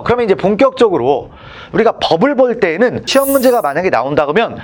그러면 이제 본격적으로 우리가 법을 볼 때에는 시험 문제가 만약에 나온다 그러면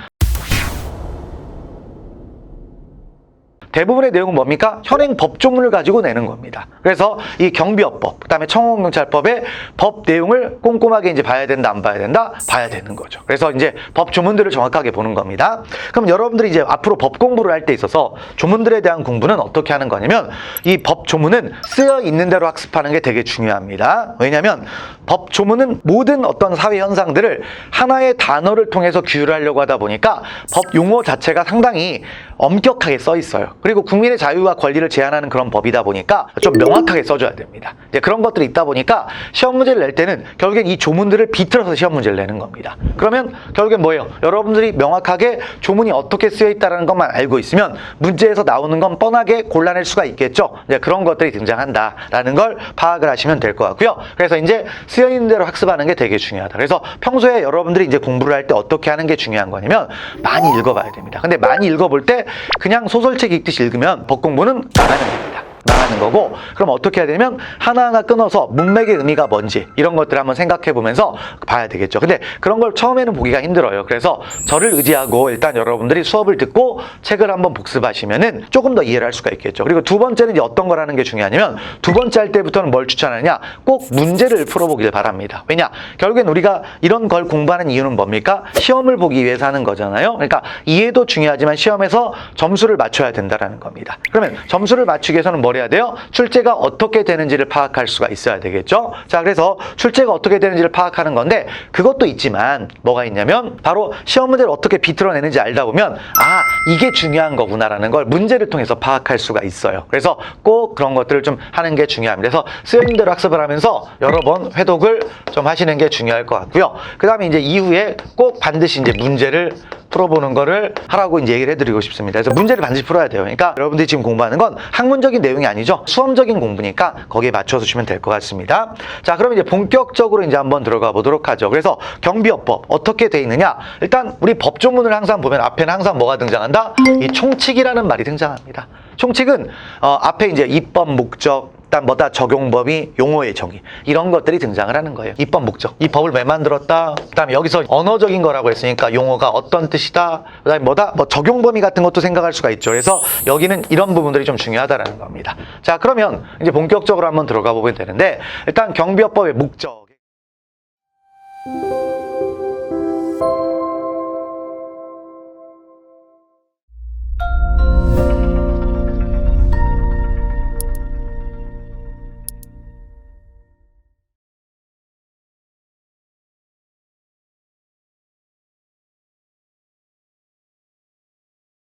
대부분의 내용은 뭡니까? 현행 법조문을 가지고 내는 겁니다. 그래서 이 경비업법, 그다음에 청원경찰법의 법 내용을 꼼꼼하게 이제 봐야 된다, 안 봐야 된다? 봐야 되는 거죠. 그래서 이제 법 조문들을 정확하게 보는 겁니다. 그럼 여러분들이 이제 앞으로 법 공부를 할 때 있어서 조문들에 대한 공부는 어떻게 하는 거냐면 이 법 조문은 쓰여 있는 대로 학습하는 게 되게 중요합니다. 왜냐하면 법 조문은 모든 어떤 사회 현상들을 하나의 단어를 통해서 규율을 하려고 하다 보니까 법 용어 자체가 상당히 엄격하게 써 있어요. 그리고 국민의 자유와 권리를 제한하는 그런 법이다 보니까 좀 명확하게 써줘야 됩니다. 이제 그런 것들이 있다 보니까 시험 문제를 낼 때는 결국엔 이 조문들을 비틀어서 시험 문제를 내는 겁니다. 그러면 결국엔 뭐예요? 여러분들이 명확하게 조문이 어떻게 쓰여 있다는 것만 알고 있으면 문제에서 나오는 건 뻔하게 골라낼 수가 있겠죠. 이제 그런 것들이 등장한다라는 걸 파악을 하시면 될 것 같고요. 그래서 이제 쓰여 있는 대로 학습하는 게 되게 중요하다. 그래서 평소에 여러분들이 이제 공부를 할 때 어떻게 하는 게 중요한 거냐면 많이 읽어봐야 됩니다. 근데 많이 읽어볼 때 그냥 소설책 읽듯이 읽으면 법 공부는 나가는 겁니다. 나가는 거고, 그럼 어떻게 해야 되냐면 하나하나 끊어서 문맥의 의미가 뭔지 이런 것들을 한번 생각해 보면서 봐야 되겠죠. 근데 그런 걸 처음에는 보기가 힘들어요. 그래서 저를 의지하고 일단 여러분들이 수업을 듣고 책을 한번 복습하시면은 조금 더 이해를 할 수가 있겠죠. 그리고 두 번째는 이제 어떤 거라는 게 중요하냐면 두 번째 할 때부터는 뭘 추천하느냐, 꼭 문제를 풀어보길 바랍니다. 왜냐, 결국엔 우리가 이런 걸 공부하는 이유는 뭡니까? 시험을 보기 위해서 하는 거잖아요. 그러니까 이해도 중요하지만 시험에서 점수를 맞춰야 된다는 겁니다. 그러면 점수를 맞추기 위해서는 뭘 해야 돼요? 출제가 어떻게 되는지를 파악할 수가 있어야 되겠죠. 자, 그래서 출제가 어떻게 되는지를 파악하는 건데 그것도 있지만 뭐가 있냐면 바로 시험 문제를 어떻게 비틀어내는지 알다 보면 아, 이게 중요한 거구나라는 걸 문제를 통해서 파악할 수가 있어요. 그래서 꼭 그런 것들을 좀 하는 게 중요합니다. 그래서 쓰여있는 대로 학습을 하면서 여러 번 회독을 좀 하시는 게 중요할 것 같고요. 그 다음에 이제 이후에 꼭 반드시 이제 문제를 풀어보는 거를 하라고 이제 얘기를 해드리고 싶습니다. 그래서 문제를 반드시 풀어야 돼요. 그러니까 여러분들이 지금 공부하는 건 학문적인 내용이 아니죠. 수험적인 공부니까 거기에 맞춰서 주면 될 것 같습니다. 자, 그럼 이제 본격적으로 이제 한번 들어가 보도록 하죠. 그래서 경비업법 어떻게 돼 있느냐? 일단 우리 법조문을 항상 보면 앞에는 항상 뭐가 등장한다? 이 총칙이라는 말이 등장합니다. 총칙은 앞에 이제 입법 목적, 일단 뭐다 적용 범위, 용어의 정의 이런 것들이 등장을 하는 거예요. 입법 목적, 이 법을 왜 만들었다. 그다음에 여기서 언어적인 거라고 했으니까 용어가 어떤 뜻이다. 그다음에 뭐다, 뭐 적용 범위 같은 것도 생각할 수가 있죠. 그래서 여기는 이런 부분들이 좀 중요하다라는 겁니다. 자, 그러면 이제 본격적으로 한번 들어가 보면 되는데 일단 경비업법의 목적.